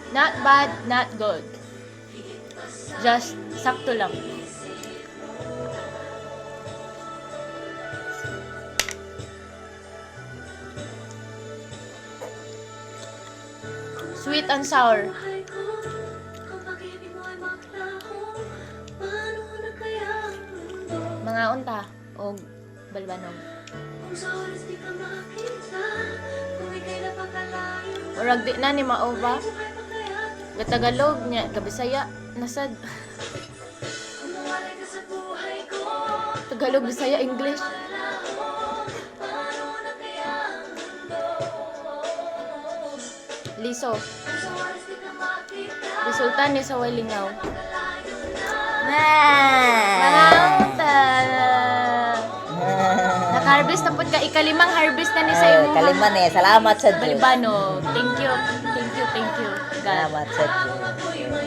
Not bad, not good. Just sakto lang. Sweet and sour. Mga unta o balbanog. Urag di na ni mao ba? Gatagalog niya, kabisaya, nasad. Tagalog, Bisaya, English. Liso. Resulta ni sa walingaw. Mga unta. Naka-harvest na po ka. Ikalimang harvest na ni sa imo. Kaliman eh. Salamat sa Diyos. Balibano. Thank you. Thank you. Thank you. God. Salamat sa Diyos.